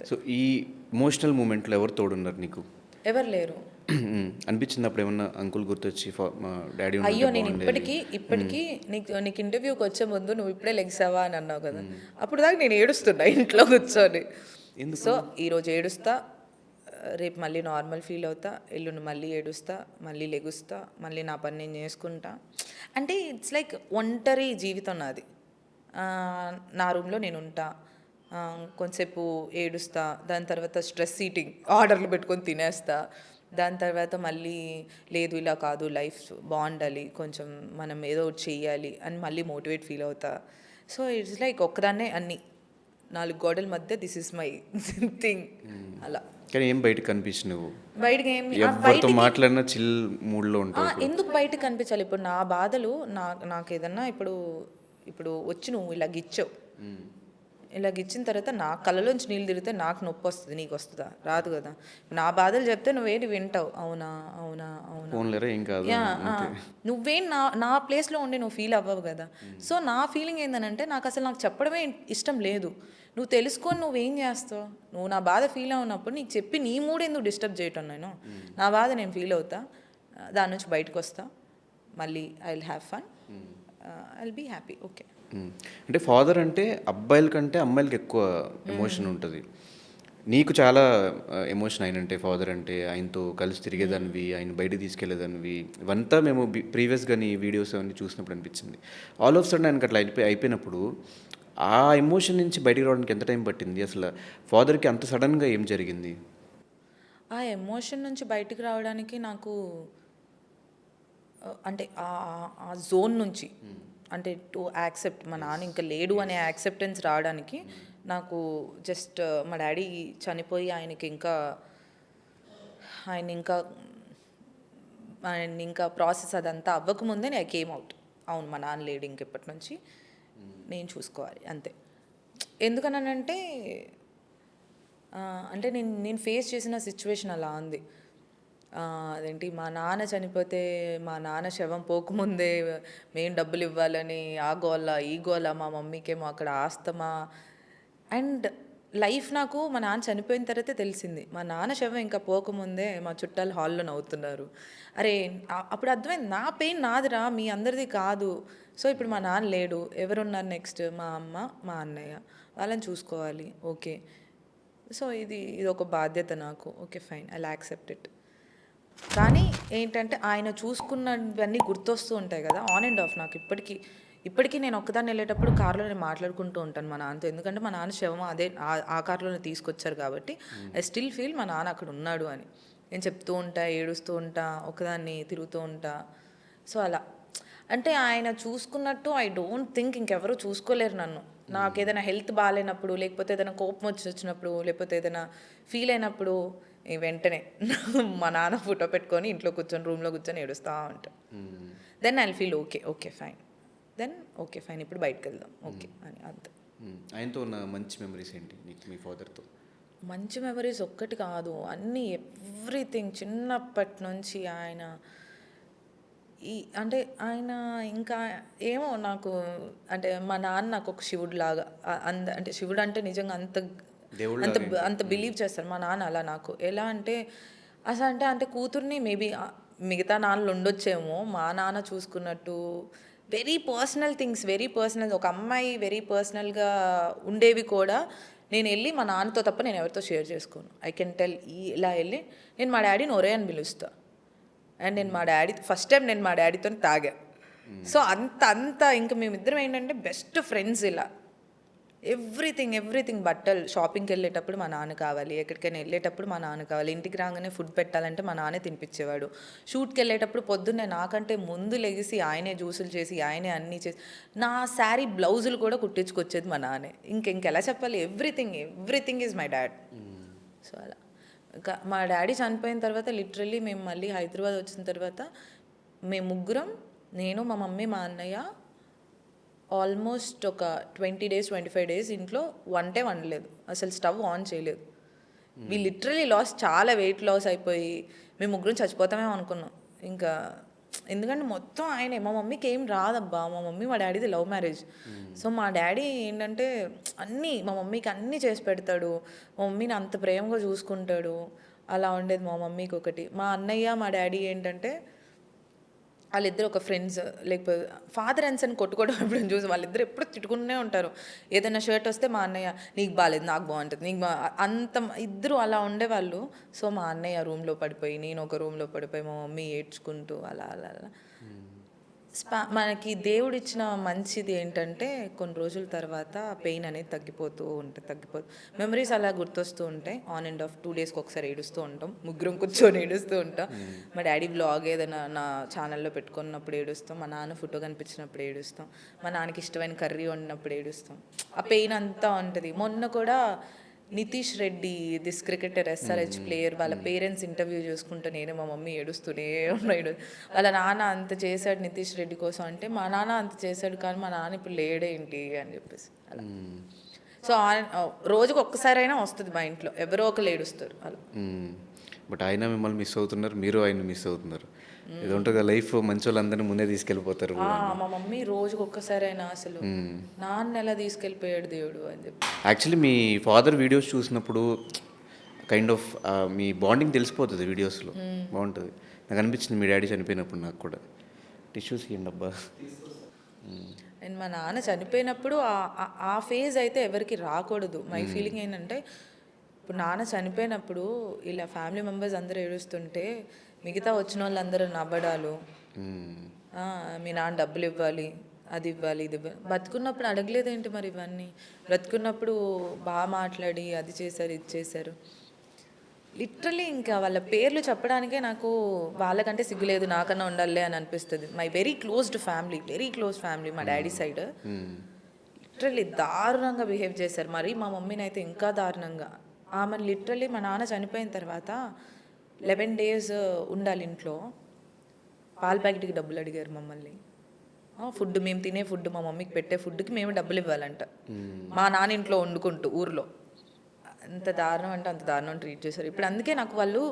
So ఈ emotional మూమెంట్లో ఎవరు తోడున్నారు నీకు? ఎవరు లేరు. అనిపించింది అప్పుడు ఏమన్నా అంకుల్ గుర్తొచ్చి మా డాడీ అయ్యో, నేను ఇప్పటికీ నీకు ఇంటర్వ్యూకి వచ్చే ముందు నువ్వు ఇప్పుడే లెగ్సావా అని అన్నావు కదా, అప్పుడు దాకా నేను ఏడుస్తున్నా ఇంట్లో కూర్చొని. సో ఈరోజు ఏడుస్తా, రేపు మళ్ళీ నార్మల్ ఫీల్ అవుతా, ఎల్లుండి మళ్ళీ ఏడుస్తా, మళ్ళీ లెగుస్తా, మళ్ళీ నా పని నేను చేసుకుంటా. అంటే ఇట్స్ లైక్ ఒంటరి జీవితం నాది. నా రూమ్లో నేను ఉంటా, కొంతసేపు ఏడుస్తా, దాని తర్వాత స్ట్రెస్ ఈటింగ్ ఆర్డర్లు పెట్టుకొని తినేస్తా, దాని తర్వాత మళ్ళీ లేదు ఇలా కాదు, లైఫ్ బాగుండాలి, కొంచెం మనం ఏదో ఒకటి చెయ్యాలి అని మళ్ళీ మోటివేట్ ఫీల్ అవుతా. సో ఇట్స్ లైక్ ఒక్కదాన్నే అన్ని 4 గోడల మధ్య దిస్ ఇస్ మై థింగ్ అలా. కానీ ఏం బయటకు కనిపించి నువ్వు బయటకి ఏం ఎవరితో మాట్లాడినా చిల్ మూడ్లో ఉంటావు. ఎందుకు బయటకు కనిపించాలి? ఇప్పుడు నా బాధలు నాకు ఏదన్నా ఇప్పుడు వచ్చి నువ్వు ఇలా గిచ్చావు, ఇలా గిచ్చిన తర్వాత నా కళ్ళలోంచి నీళ్ళు తిరిగితే నాకు నొప్పి వస్తుంది, నీకు వస్తుందా? రాదు కదా. నా బాధలు చెప్తే నువ్వేంటి వింటావు? అవునా అవునా అవునా, ఏం కాదు. నువ్వేం నా ప్లేస్లో ఉండి నువ్వు ఫీల్ అవ్వవు కదా. సో నా ఫీలింగ్ ఏంటంటే నాకు చెప్పడమే ఇష్టం లేదు. నువ్వు తెలుసుకొని నువ్వేం చేస్తావు? నువ్వు నా బాధ ఫీల్ అవునప్పుడు నీకు చెప్పి నీ మూడు ఎందుకు డిస్టర్బ్ చేయటం? నేను నా బాధ నేను ఫీల్ అవుతా, దాని నుంచి బయటకు వస్తా, మళ్ళీ I will have fun, I will be happy. Okay. అంటే ఫాదర్ అంటే అబ్బాయిల కంటే అమ్మాయిలకి ఎక్కువ ఎమోషన్ ఉంటుంది. నీకు చాలా ఎమోషన్ అయినంటే ఫాదర్ అంటే, ఆయనతో కలిసి తిరిగేదానివి, ఆయన బయటికి తీసుకెళ్లేదానివి, ఇవంతా మేము ప్రీవియస్గా నీ వీడియోస్ అవన్నీ చూసినప్పుడు అనిపించింది. ఆల్ ఆఫ్ సడన్ ఆయనకి అట్లా అయిపోయినప్పుడు ఆ ఎమోషన్ నుంచి బయటికి రావడానికి ఎంత టైం పట్టింది? అసలు ఫాదర్కి అంత సడన్గా ఏం జరిగింది? ఆ ఎమోషన్ నుంచి బయటికి రావడానికి నాకు అంటే ఆ జోన్ నుంచి, అంటే టు యాక్సెప్ట్ మా నాన్న ఇంకా లేడు అనే యాక్సెప్టెన్స్ రావడానికి నాకు జస్ట్ మా డాడీ చనిపోయి ఆయన ఇంకా ప్రాసెస్ అదంతా అవ్వకముందే నేను కేమ్ అవుట్. అవును, మా నాన్న లేడు ఇంకెప్పటి నుంచి నేను చూసుకోవాలి అంతే. ఎందుకనంటే అంటే నేను ఫేస్ చేసిన సిచ్యువేషన్ అలా ఉంది. అదేంటి, మా నాన్న చనిపోతే మా నాన్న శవం పోకముందే మేము డబ్బులు ఇవ్వాలని ఆ గోల ఈ గోల, మా మమ్మీకేమో అక్కడ ఆస్తమా. అండ్ లైఫ్ నాకు మా నాన్న చనిపోయిన తర్వాతే తెలిసింది, మా నాన్న శవం ఇంకా పోకముందే మా చుట్టాలు హాల్లో నవ్వుతున్నారు. అరే అప్పుడు అర్థమైంది, నా పెయిన్ నాదిరా, మీ అందరిది కాదు. సో ఇప్పుడు మా నాన్న లేడు, ఎవరున్నారు నెక్స్ట్? మా అమ్మ మా అన్నయ్య, వాళ్ళని చూసుకోవాలి. ఓకే, సో ఇది ఒక బాధ్యత నాకు. Okay fine, I will accept it. కానీ ఏంటంటే ఆయన చూసుకున్నవన్నీ గుర్తొస్తూ ఉంటాయి కదా, ఆన్ అండ్ ఆఫ్. నాకు ఇప్పటికీ నేను ఒక్కదాన్ని వెళ్ళేటప్పుడు కార్లో నేను మాట్లాడుకుంటూ ఉంటాను మా నాన్నతో, ఎందుకంటే మా నాన్న శవం అదే ఆ కార్లోనే తీసుకొచ్చారు కాబట్టి ఐ స్టిల్ ఫీల్ మా నాన్న అక్కడ ఉన్నాడు అని. నేను చెప్తూ ఉంటా, ఏడుస్తూ ఉంటా, ఒకదాన్ని తిరుగుతూ ఉంటా. సో అలా అంటే ఆయన చూసుకున్నట్టు ఐ డోంట్ థింక్ ఇంకెవరూ చూసుకోలేరు నన్ను. నాకు ఏదైనా హెల్త్ బాగాలేనప్పుడు, లేకపోతే ఏదైనా కోపం వచ్చినప్పుడు, లేకపోతే ఏదైనా ఫీల్ అయినప్పుడు వెంటనే మా నాన్న ఫోటో పెట్టుకొని ఇంట్లో కూర్చొని రూమ్లో కూర్చొని ఏడుస్తూ ఉంటాను. Then I feel okay fine, okay fine, ఇప్పుడు బయటకు వెళ్దాం ఓకే అని, అంతే. ఆయనతో ఉన్న మంచి మెమరీస్ ఏంటి నీకు మీ ఫాదర్తో? మంచి మెమరీస్ ఒక్కటి కాదు, అన్నీ, ఎవ్రీథింగ్. చిన్నప్పటి నుంచి అంటే ఆయన ఇంకా ఏమో నాకు, అంటే మా నాన్న నాకు ఒక శివుడు లాగా, అంటే శివుడు అంటే నిజంగా అంత బిలీవ్ చేస్తారు మా నాన్న. అలా నాకు ఎలా అంటే అసలు అంటే కూతుర్ని మేబీ మిగతా నాన్నలు ఉండొచ్చేమో, మా నాన్న చూసుకున్నట్టు very personal things, very personal. ఒక అమ్మాయి వెరీ పర్సనల్గా ఉండేవి కూడా నేను వెళ్ళి మా నాన్నతో తప్ప నేను ఎవరితో షేర్ చేసుకోను. ఐ కెన్ టెల్, ఇలా వెళ్ళి నేను మా డాడీని ఒరే అని పిలుస్తా. అండ్ నేను ఫస్ట్ టైం నేను మా డాడీతో తాగా. సో అంత ఇంకా మేమిద్దరం ఏంటంటే బెస్ట్ ఫ్రెండ్స్. ఇలా ఎవ్రీథింగ్ బట్టలు షాపింగ్కి వెళ్ళేటప్పుడు మా నాన్న కావాలి, ఎక్కడికైనా వెళ్ళేటప్పుడు మా నాన్న కావాలి, ఇంటికి రాగానే ఫుడ్ పెట్టాలంటే మా నాన్నే తినిపించేవాడు, షూట్కి వెళ్ళేటప్పుడు పొద్దున్నే నాకంటే ముందు లెగిసి ఆయనే జ్యూసులు చేసి ఆయనే అన్నీ చేసి నా శారీ బ్లౌజులు కూడా కుట్టించుకొచ్చేది మా నాన్నే. ఇంకెలా చెప్పాలి, everything is my dad. So అలా ఇంకా మా డాడీ చనిపోయిన తర్వాత లిటరల్లీ మేము మళ్ళీ హైదరాబాద్ వచ్చిన తర్వాత మేము ముగ్గురం, నేను మా మమ్మీ మా అన్నయ్య, ఆల్మోస్ట్ ఒక 20 days 25 days ఇంట్లో వంటే వండలేదు, అసలు స్టవ్ ఆన్ చేయలేదు. వీ లిటరలీ చాలా వెయిట్ లాస్ అయిపోయి మేము ముగ్గురం చచ్చిపోతామేమో అనుకున్నాం. ఇంకా ఎందుకంటే మొత్తం ఆయనే. మా మమ్మీకి ఏం రాదబ్బా. మా మమ్మీ మా డాడీది లవ్ మ్యారేజ్. సో మా డాడీ ఏంటంటే అన్నీ మా మమ్మీకి అన్నీ చేసి పెడతాడు. మా మమ్మీని అంత ప్రేమగా చూసుకుంటాడు. అలా ఉండేది మా మమ్మీకి ఒకటి. మా అన్నయ్య మా డాడీ ఏంటంటే వాళ్ళిద్దరు ఒక ఫ్రెండ్స్, లేకపోతే ఫాదర్ అండ్ సన్ కొట్టుకోవడం ఎప్పుడు చూసి వాళ్ళిద్దరు ఎప్పుడు తిట్టుకుంటూనే ఉంటారు. ఏదైనా షర్ట్ వస్తే మా అన్నయ్య నీకు బాగాలేదు నాకు బాగుంటుంది, నీకు అంత ఇద్దరు అలా ఉండేవాళ్ళు. సో మా అన్నయ్య రూమ్లో పడిపోయి, నేను ఒక రూమ్లో పడిపోయి, మా మమ్మీ ఏడ్చుకుంటూ అలా అలా అలా మనకి దేవుడు ఇచ్చిన మంచిది ఏంటంటే కొన్ని రోజుల తర్వాత పెయిన్ అనేది తగ్గిపోతుంది. మెమరీస్ అలా గుర్తొస్తూ ఉంటాయి. ఆన్ అండ్ ఆఫ్ 2 డేస్కి ఒకసారి ఏడుస్తూ ఉంటాం, ముగ్గురం కూర్చొని ఏడుస్తూ ఉంటాం. మా డాడీ వ్లాగ్ ఏదైనా నా ఛానల్లో పెట్టుకున్నప్పుడు ఏడుస్తాం, మా నాన్న ఫోటో కనిపించినప్పుడు ఏడుస్తాం, మా నాన్నకి ఇష్టమైన కర్రీ వండినప్పుడు ఏడుస్తాం. ఆ పెయిన్ అంతా ఉంటుంది. మొన్న కూడా Nitish Reddy, this cricketer, SRH player, వాళ్ళ పేరెంట్స్ ఇంటర్వ్యూ చూసుకుంటూ నేను మా మమ్మీ ఏడుస్తూనే ఉన్నాడు. వాళ్ళ నాన్న అంత చేశాడు నితీష్ రెడ్డి కోసం అంటే, మా నాన్న అంత చేశాడు కానీ మా నాన్న ఇప్పుడు లేడేంటి అని చెప్పేసి అలా. సో రోజుకి ఒక్కసారైనా వస్తుంది మా ఇంట్లో, ఎవరో ఒకరు ఏడుస్తారు అలా. బట్ ఆయన మిమ్మల్ని మిస్ అవుతున్నారు, మీరు ఆయన మిస్ అవుతున్నారు. ఇది ఉంటుంది లైఫ్, మంచి వాళ్ళందరినీ ముందే తీసుకెళ్ళిపోతారు. మా మమ్మీ రోజుకి ఒక్కసారైనా అసలు నాన్న ఎలా తీసుకెళ్ళిపోయాడు దేవుడు అని చెప్పి. యాక్చువల్లీ మీ ఫాదర్ వీడియోస్ చూసినప్పుడు కైండ్ ఆఫ్ మీ బాండింగ్ తెలిసిపోతుంది వీడియోస్లో, బాగుంటుంది. నాకు అనిపించింది మీ డాడీ చనిపోయినప్పుడు నాకు కూడా. టిష్యూస్ ఇవ్వండి అబ్బా. అండ్ మా నాన్న చనిపోయినప్పుడు ఆ ఫేజ్ అయితే ఎవరికి రాకూడదు. మై ఫీలింగ్ ఏంటంటే, ఇప్పుడు నాన్న చనిపోయినప్పుడు ఇలా ఫ్యామిలీ మెంబర్స్ అందరూ ఏడుస్తుంటే మిగతా వచ్చిన వాళ్ళందరూ నవ్వడాలు, మీ నాన్న డబ్బులు ఇవ్వాలి, అది ఇవ్వాలి, ఇది ఇవ్వాలి. బతుకున్నప్పుడు అడగలేదేంటి మరి ఇవన్నీ? బ్రతుకున్నప్పుడు బాగా మాట్లాడి అది చేశారు ఇది చేశారు. లిటరలీ ఇంకా వాళ్ళ పేర్లు చెప్పడానికే నాకు వాళ్ళకంటే సిగ్గులేదు, నాకన్నా ఉండాలి అని అనిపిస్తుంది. మై వెరీ క్లోజ్ ఫ్యామిలీ మా డాడీ సైడ్ లిటరలీ దారుణంగా బిహేవ్ చేశారు. మరి మా మమ్మీని అయితే ఇంకా దారుణంగా. ఆమె లిటరలీ మా నాన్న చనిపోయిన తర్వాత 11 days ఉండాలి ఇంట్లో. పాల ప్యాకెట్కి డబ్బులు అడిగారు మమ్మల్ని. ఫుడ్, మేము తినే ఫుడ్, మా మమ్మీకి పెట్టే ఫుడ్కి మేము డబ్బులు ఇవ్వాలంట. మా నాన్న ఇంట్లో వండుకుంటూ ఊర్లో. అంత దారుణం అంటే అంత దారుణం ట్రీట్ చేశారు. ఇప్పుడు అందుకే నాకు వాళ్ళు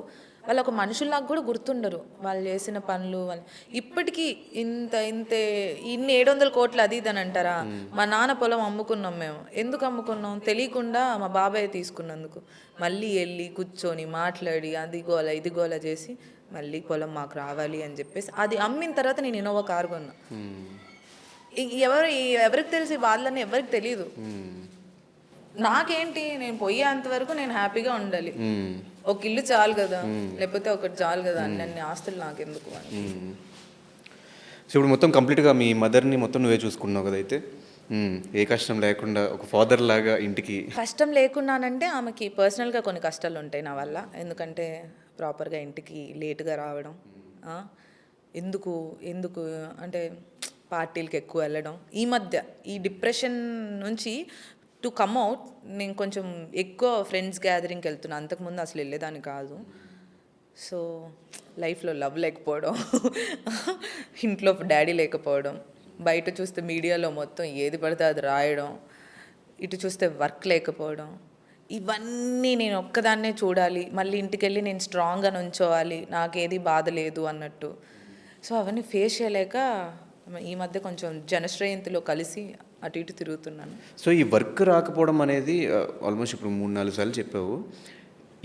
ఒక మనుషుల్లాగా కూడా గుర్తుండరు. వాళ్ళు చేసిన పనులు వాళ్ళు ఇప్పటికీ ఇన్ని 700 కోట్లు అది ఇది అని అంటారా? మా నాన్న పొలం అమ్ముకున్నాం మేము. ఎందుకు అమ్ముకున్నాం? తెలియకుండా మా బాబాయ్ తీసుకున్నందుకు. మళ్ళీ వెళ్ళి కూర్చొని మాట్లాడి అది గోల ఇది గోల చేసి మళ్ళీ పొలం మాకు రావాలి అని చెప్పేసి అది అమ్మిన తర్వాత నేను ఇన్నోవా కారు కొన్నా. ఎవరికి తెలిసి బాధలని ఎవరికి తెలియదు. నాకేంటి, నేను పోయేంతవరకు నేను హ్యాపీగా ఉండాలి. ఒక ఇల్లు చాలు కదా, లేకపోతే ఒకటి చాలు కదా, అన్ని ఆస్తులు నాకెందుకు అని. సో ఇప్పుడు మొత్తం కంప్లీట్గా మీ మదర్ని మొత్తం నువ్వే చూసుకున్నావు కదా అయితే? ఏ కష్టం లేకుండా ఒక ఫాదర్ లాగా ఇంటికి. కష్టం లేకున్నానంటే ఆమెకి పర్సనల్గా కొన్ని కష్టాలు ఉంటాయి నా వల్ల. ఎందుకంటే ప్రాపర్గా ఇంటికి లేటుగా రావడం, ఎందుకు అంటే పార్టీలకు ఎక్కువ వెళ్ళడం. ఈ మధ్య ఈ డిప్రెషన్ నుంచి టు కమ్ అవుట్ నేను కొంచెం ఎక్కువ ఫ్రెండ్స్ గ్యాదరింగ్కి వెళ్తున్నాను. అంతకుముందు అసలు వెళ్ళేదాన్ని కాదు. సో లైఫ్లో లవ్ లేకపోవడం, ఇంట్లో డాడీ లేకపోవడం, బయట చూస్తే మీడియాలో మొత్తం ఏది పడితే అది రాయడం, ఇటు చూస్తే వర్క్ లేకపోవడం, ఇవన్నీ నేను ఒక్కదాన్నే చూడాలి. మళ్ళీ ఇంటికి వెళ్ళి నేను స్ట్రాంగ్గా నుంచోవాలి, నాకేది బాధ లేదు అన్నట్టు. సో అవన్నీ ఫేస్ చేయలేక ఈ మధ్య కొంచెం జనశ్రేయంతిలో కలిసి అటు ఇటు తిరుగుతున్నాను. సో ఈ వర్క్ రాకపోవడం అనేది ఆల్మోస్ట్ ఇప్పుడు 3-4 సార్లు చెప్పావు.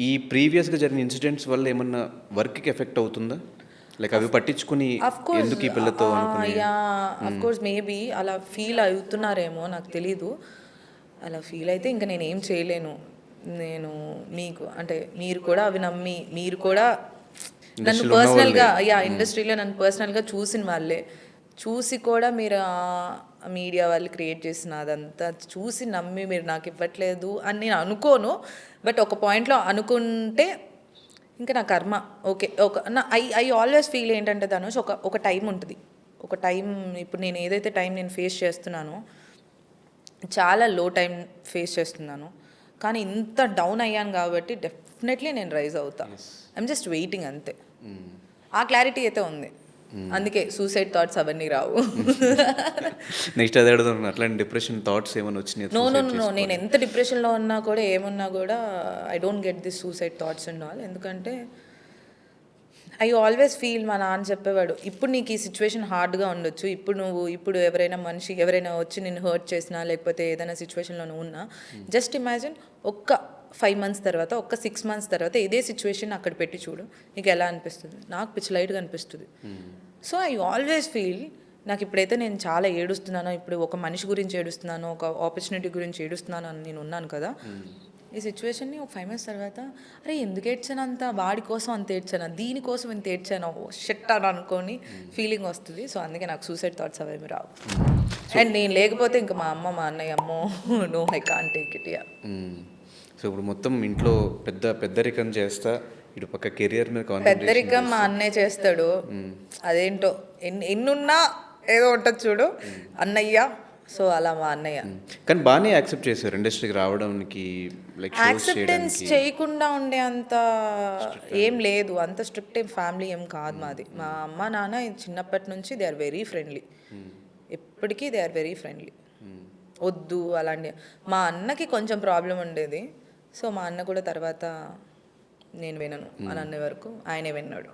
ఈ ప్రీవియస్గా జరిగిన ఇన్సిడెంట్స్ వల్ల ఏమన్నా వర్క్కి ఎఫెక్ట్ అవుతుందా? లైక్ అవి పట్టించుకుని ఎందుకు ఈ పిల్లతో అఫ్కోర్స్ మేబీ అలా ఫీల్ అవుతున్నారేమో, నాకు తెలీదు. అలా ఫీల్ అయితే ఇంకా నేను ఏం చేయలేను. నేను మీకు అంటే మీరు కూడా అవి నమ్మి, మీరు కూడా నన్ను పర్సనల్గా ఇండస్ట్రీలో నన్ను పర్సనల్గా చూసిన వాళ్ళే, చూసి కూడా మీరు మీడియా వాళ్ళు క్రియేట్ చేసిన అదంతా చూసి నమ్మి మీరు నాకు ఇవ్వట్లేదు అని నేను అనుకోను. బట్ ఒక పాయింట్లో అనుకుంటే ఇంకా నా కర్మ. ఓకే, ఐ ఆల్వేస్ ఫీల్ ఏంటంటే ధనుష్, ఒక టైం ఉంటుంది. ఒక టైం, ఇప్పుడు నేను ఏదైతే టైం నేను ఫేస్ చేస్తున్నానో చాలా లో టైం ఫేస్ చేస్తున్నాను, కానీ ఇంత డౌన్ అయ్యాను కాబట్టి డెఫినెట్లీ నేను రైజ్ అవుతా. ఐఎమ్ జస్ట్ వెయిటింగ్ అంతే. ఆ క్లారిటీ అయితే ఉంది. అందుకే సూసైడ్ థాట్స్ అవన్నీ రావు. నెక్స్ట్ అదే అడుగుతాను, అట్లాంటి డిప్రెషన్ థాట్స్ ఏమైనా వచ్చినాయి? నో, నేను ఎంత డిప్రెషన్లో ఉన్నా కూడా ఏమున్నా కూడా I don't get this suicide thoughts and all. ఎందుకంటే ఐ ఆల్వేస్ ఫీల్ మా నాన్న చెప్పేవాడు, ఇప్పుడు నీకు ఈ సిచ్యువేషన్ హార్డ్గా ఉండొచ్చు, ఇప్పుడు ఎవరైనా వచ్చి నిన్ను హర్ట్ చేసినా లేకపోతే ఏదైనా సిచ్యువేషన్లో నువ్వు ఉన్నా, జస్ట్ ఇమాజిన్ ఒక్క 5 months తర్వాత, ఒక్క 6 months తర్వాత ఇదే సిచ్యువేషన్ అక్కడ పెట్టి చూడు, నీకు ఎలా అనిపిస్తుంది. నాకు పిచ్చి లైట్గా అనిపిస్తుంది. సో ఐ ఆల్వేస్ ఫీల్, నాకు ఇప్పుడైతే నేను చాలా ఏడుస్తున్నానో, ఇప్పుడు ఒక మనిషి గురించి ఏడుస్తున్నానో, ఒక ఆపర్చునిటీ గురించి ఏడుస్తున్నానో అని నేను ఉన్నాను కదా, ఈ సిచ్యువేషన్ని ఒక 5 months తర్వాత, అరే ఎందుకు ఏడ్చాను అంత, వాడి కోసం అంత ఏడ్చాను, దీనికోసం ఇంత ఏడ్చాను, షెట్ అని అనుకొని ఫీలింగ్ వస్తుంది. సో అందుకే నాకు సూసైడ్ థాట్స్ అవేమి రావు. అండ్ నేను లేకపోతే ఇంకా మా అమ్మ మా అన్నయ్య, అమ్మో no I can't take it. Yeah. So ఇప్పుడు మొత్తం ఇంట్లో పెద్దరికం చేస్తా, ఇటు పక్క కెరియర్ మీద కాన్సంట్రేషన్. పెద్దరికం మా అన్నయ్య చేస్తాడు. అదేంటో ఎన్నున్నా ఏదో ఉంటుంది చూడు అన్నయ్య. సో అలా మా అన్నయ్య. కానీ బాగానే యాక్సెప్ట్ చేశారు ఇండస్ట్రీకి రావడానికి, లైక్ యాక్సెప్టెన్స్ చేయకుండా ఉండే అంత ఏం లేదు, అంత స్ట్రిక్ట్ ఫ్యామిలీ ఏం కాదు మాది. మా అమ్మ నాన్న చిన్నప్పటి నుంచి దే ఆర్ వెరీ ఫ్రెండ్లీ, ఎప్పటికీ దే ఆర్ వెరీ ఫ్రెండ్లీ. వద్దు అలాంటి. మా అన్నకి కొంచెం ప్రాబ్లం ఉండేది. సో మా అన్న కూడా తర్వాత నేను వినను అని అనే వరకు ఆయనే విన్నాడు.